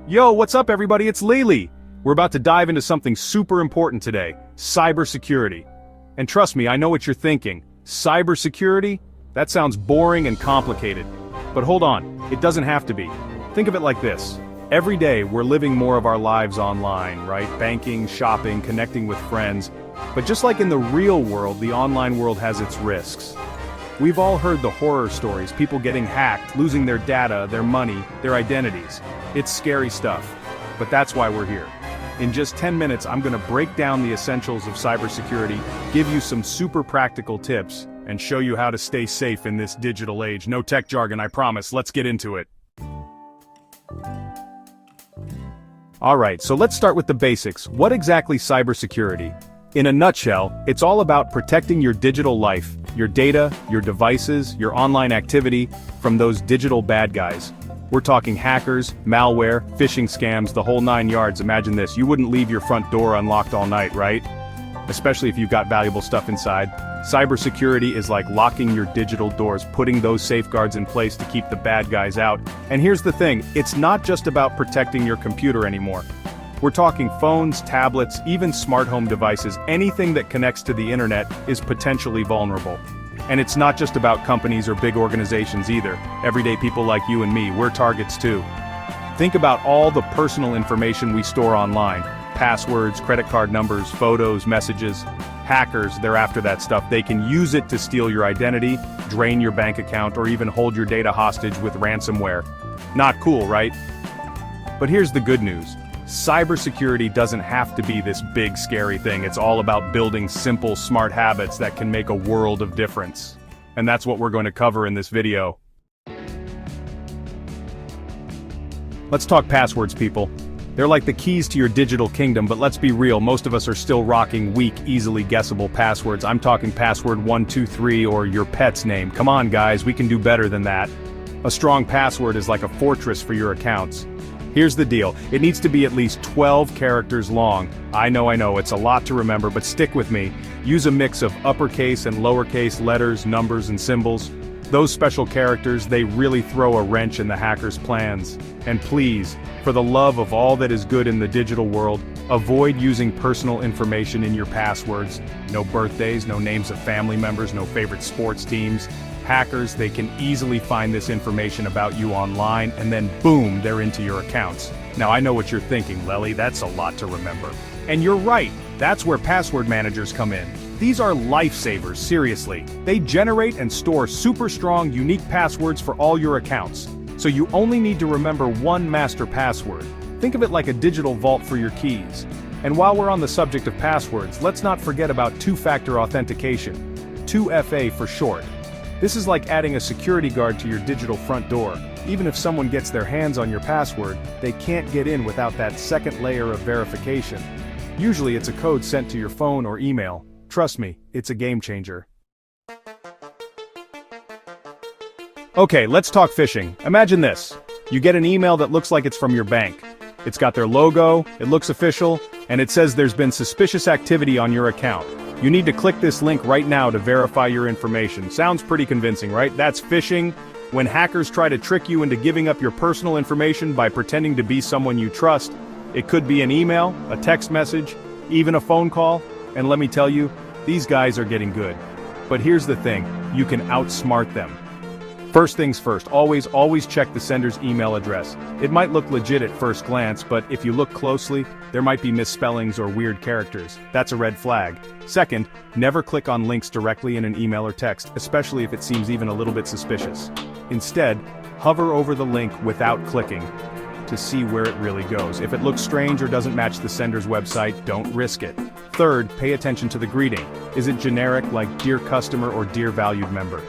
Yo, what's up everybody, it's Lily. We're about to dive into something super important today, cybersecurity. And trust me, I know what you're thinking. Cybersecurity? That sounds boring and complicated. But hold on, it doesn't have to be. Think of it like this. Every day we're living more of our lives online, right? Banking, shopping, connecting with friends. But just like in the real world, the online world has its risks. We've all heard the horror stories, people getting hacked, losing their data, their money, their identities. It's scary stuff. But that's why we're here. In just 10 minutes, I'm gonna break down the essentials of cybersecurity, give you some super practical tips, and show you how to stay safe in this digital age. No tech jargon, I promise. Let's get into it. Alright, so let's start with the basics. What exactly is cybersecurity? In a nutshell, it's all about protecting your digital life, your data, your devices, your online activity, from those digital bad guys. We're talking hackers, malware, phishing scams, the whole 9 yards. Imagine this, you wouldn't leave your front door unlocked all night, right? Especially if you've got valuable stuff inside. Cybersecurity is like locking your digital doors, putting those safeguards in place to keep the bad guys out. And here's the thing, it's not just about protecting your computer anymore. We're talking phones, tablets, even smart home devices. Anything that connects to the internet is potentially vulnerable. And it's not just about companies or big organizations either. Everyday people like you and me, we're targets too. Think about all the personal information we store online. Passwords, credit card numbers, photos, messages. Hackers, they're after that stuff. They can use it to steal your identity, drain your bank account, or even hold your data hostage with ransomware. Not cool, right? But here's the good news. Cybersecurity doesn't have to be this big scary thing. It's all about building simple, smart habits that can make a world of difference. And that's what we're going to cover in this video. Let's talk passwords, people. They're like the keys to your digital kingdom, but let's be real, most of us are still rocking weak, easily guessable passwords. I'm talking password 123 or your pet's name. Come on guys, we can do better than that. A strong password is like a fortress for your accounts. Here's the deal, it needs to be at least 12 characters long. I know, it's a lot to remember, but stick with me. Use a mix of uppercase and lowercase letters, numbers, and symbols. Those special characters, they really throw a wrench in the hacker's plans. And please, for the love of all that is good in the digital world, avoid using personal information in your passwords. No birthdays, no names of family members, no favorite sports teams. Hackers, they can easily find this information about you online, and then boom, they're into your accounts. Now I know what you're thinking, Lely, that's a lot to remember. And you're right, that's where password managers come in. These are lifesavers, seriously. They generate and store super strong, unique passwords for all your accounts. So you only need to remember one master password. Think of it like a digital vault for your keys. And while we're on the subject of passwords, let's not forget about two-factor authentication. 2FA for short. This is like adding a security guard to your digital front door. Even if someone gets their hands on your password, they can't get in without that second layer of verification. Usually it's a code sent to your phone or email. Trust me, it's a game changer. Okay, let's talk phishing. Imagine this. You get an email that looks like it's from your bank. It's got their logo, it looks official, and it says there's been suspicious activity on your account. You need to click this link right now to verify your information. Sounds pretty convincing, right? That's phishing. When hackers try to trick you into giving up your personal information by pretending to be someone you trust. It could be an email, a text message, even a phone call. And let me tell you, these guys are getting good. But here's the thing, you can outsmart them. First things first, always check the sender's email address. It might look legit at first glance, but if you look closely, there might be misspellings or weird characters. That's a red flag. Second, never click on links directly in an email or text, especially if it seems even a little bit suspicious. Instead, hover over the link without clicking to see where it really goes. If it looks strange or doesn't match the sender's website, don't risk it. Third, pay attention to the greeting. Is it generic like "Dear Customer" or "Dear Valued Member"?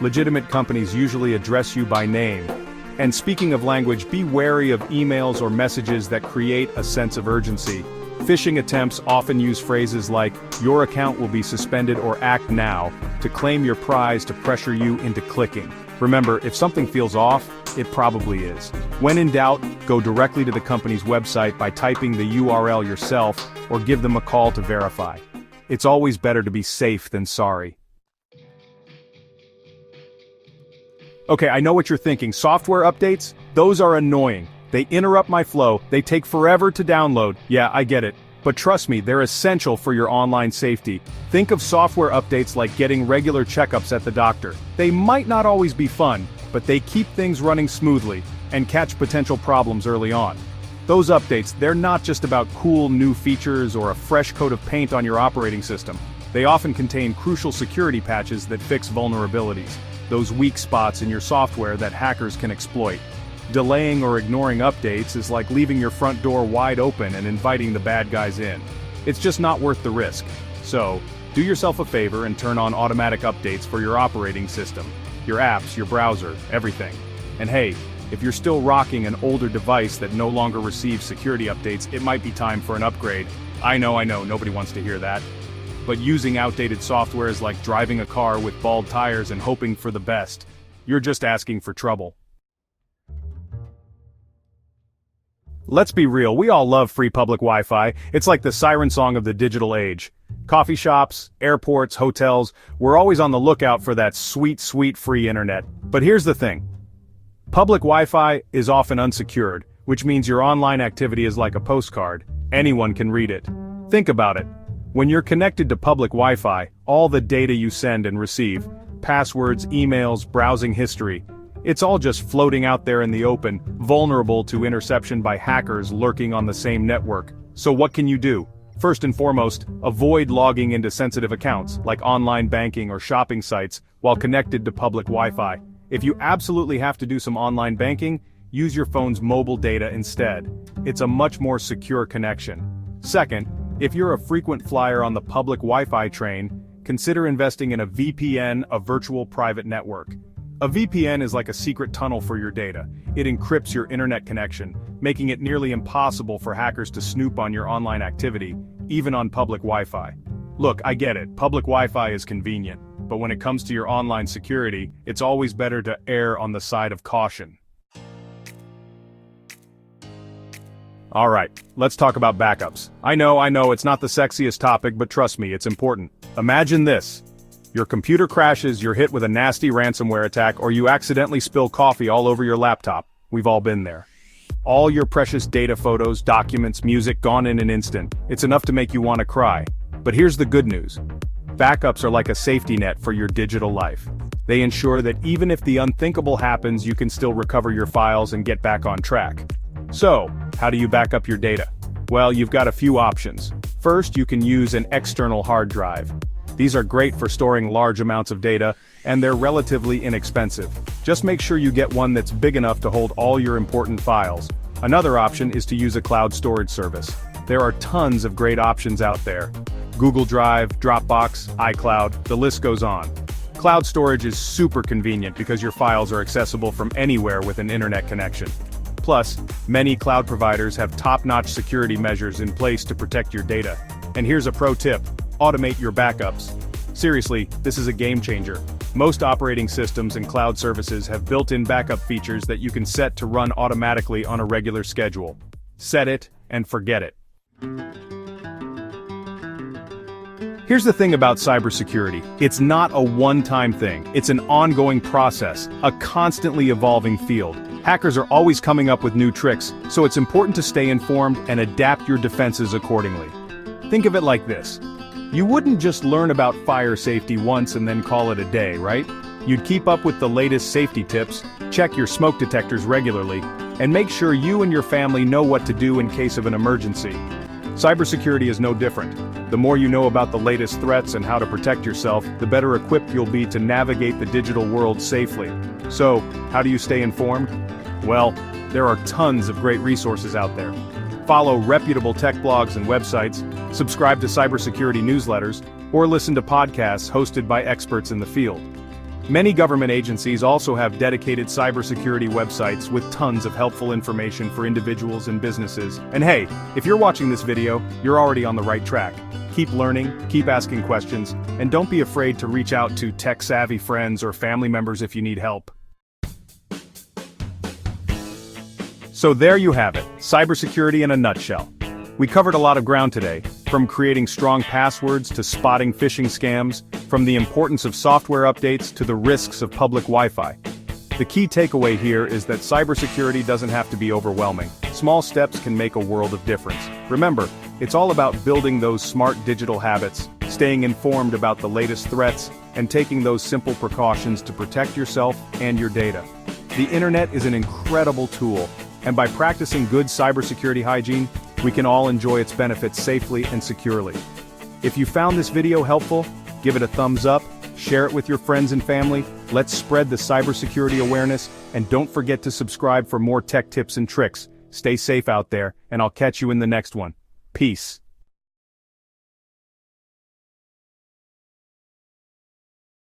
Legitimate companies usually address you by name. And speaking of language, be wary of emails or messages that create a sense of urgency. Phishing attempts often use phrases like, "Your account will be suspended" or "Act now," to claim your prize to pressure you into clicking. Remember, if something feels off, it probably is. When in doubt, go directly to the company's website by typing the URL yourself, or give them a call to verify. It's always better to be safe than sorry. Okay, I know what you're thinking. Software updates? Those are annoying. They interrupt my flow, they take forever to download. Yeah, I get it. But trust me, they're essential for your online safety. Think of software updates like getting regular checkups at the doctor. They might not always be fun, but they keep things running smoothly and catch potential problems early on. Those updates, they're not just about cool new features or a fresh coat of paint on your operating system. They often contain crucial security patches that fix vulnerabilities, those weak spots in your software that hackers can exploit. Delaying or ignoring updates is like leaving your front door wide open and inviting the bad guys in. It's just not worth the risk. So, do yourself a favor and turn on automatic updates for your operating system, your apps, your browser, everything. And hey, if you're still rocking an older device that no longer receives security updates, it might be time for an upgrade. I know, nobody wants to hear that. But using outdated software is like driving a car with bald tires and hoping for the best. You're just asking for trouble. Let's be real, we all love free public Wi-Fi. It's like the siren song of the digital age. Coffee shops, airports, hotels, we're always on the lookout for that sweet, sweet free internet. But here's the thing. Public Wi-Fi is often unsecured, which means your online activity is like a postcard. Anyone can read it. Think about it. When you're connected to public Wi-Fi, all the data you send and receive, passwords, emails, browsing history, it's all just floating out there in the open, vulnerable to interception by hackers lurking on the same network. So what can you do? First and foremost, avoid logging into sensitive accounts, like online banking or shopping sites, while connected to public Wi-Fi. If you absolutely have to do some online banking, use your phone's mobile data instead. It's a much more secure connection. Second, if you're a frequent flyer on the public Wi-Fi train, consider investing in a VPN, a virtual private network. A VPN is like a secret tunnel for your data. It encrypts your internet connection, making it nearly impossible for hackers to snoop on your online activity, even on public Wi-Fi. Look, I get it, public Wi-Fi is convenient, but when it comes to your online security, it's always better to err on the side of caution. Alright, let's talk about backups. I know, it's not the sexiest topic, but trust me, it's important. Imagine this. Your computer crashes, you're hit with a nasty ransomware attack, or you accidentally spill coffee all over your laptop. We've all been there. All your precious data, photos, documents, music gone in an instant. It's enough to make you want to cry. But here's the good news. Backups are like a safety net for your digital life. They ensure that even if the unthinkable happens, you can still recover your files and get back on track. So, how do you back up your data? Well, you've got a few options. First, you can use an external hard drive. These are great for storing large amounts of data, and they're relatively inexpensive. Just make sure you get one that's big enough to hold all your important files. Another option is to use a cloud storage service. There are tons of great options out there. Google Drive, Dropbox, iCloud, the list goes on. Cloud storage is super convenient because your files are accessible from anywhere with an internet connection. Plus, many cloud providers have top-notch security measures in place to protect your data. And here's a pro tip. Automate your backups. Seriously, this is a game changer. Most operating systems and cloud services have built-in backup features that you can set to run automatically on a regular schedule. Set it and forget it. Here's the thing about cybersecurity. It's not a one-time thing. It's an ongoing process, a constantly evolving field. Hackers are always coming up with new tricks, so it's important to stay informed and adapt your defenses accordingly. Think of it like this. You wouldn't just learn about fire safety once and then call it a day, right? You'd keep up with the latest safety tips, check your smoke detectors regularly, and make sure you and your family know what to do in case of an emergency. Cybersecurity is no different. The more you know about the latest threats and how to protect yourself, the better equipped you'll be to navigate the digital world safely. So, how do you stay informed? Well, there are tons of great resources out there. Follow reputable tech blogs and websites, subscribe to cybersecurity newsletters, or listen to podcasts hosted by experts in the field. Many government agencies also have dedicated cybersecurity websites with tons of helpful information for individuals and businesses. And hey, if you're watching this video, you're already on the right track. Keep learning, keep asking questions, and don't be afraid to reach out to tech-savvy friends or family members if you need help. So there you have it, cybersecurity in a nutshell. We covered a lot of ground today, from creating strong passwords to spotting phishing scams, from the importance of software updates to the risks of public Wi-Fi. The key takeaway here is that cybersecurity doesn't have to be overwhelming. Small steps can make a world of difference. Remember, it's all about building those smart digital habits, staying informed about the latest threats, and taking those simple precautions to protect yourself and your data. The internet is an incredible tool, and by practicing good cybersecurity hygiene, we can all enjoy its benefits safely and securely. If you found this video helpful, give it a thumbs up, share it with your friends and family, let's spread the cybersecurity awareness, and don't forget to subscribe for more tech tips and tricks. Stay safe out there, and I'll catch you in the next one. Peace.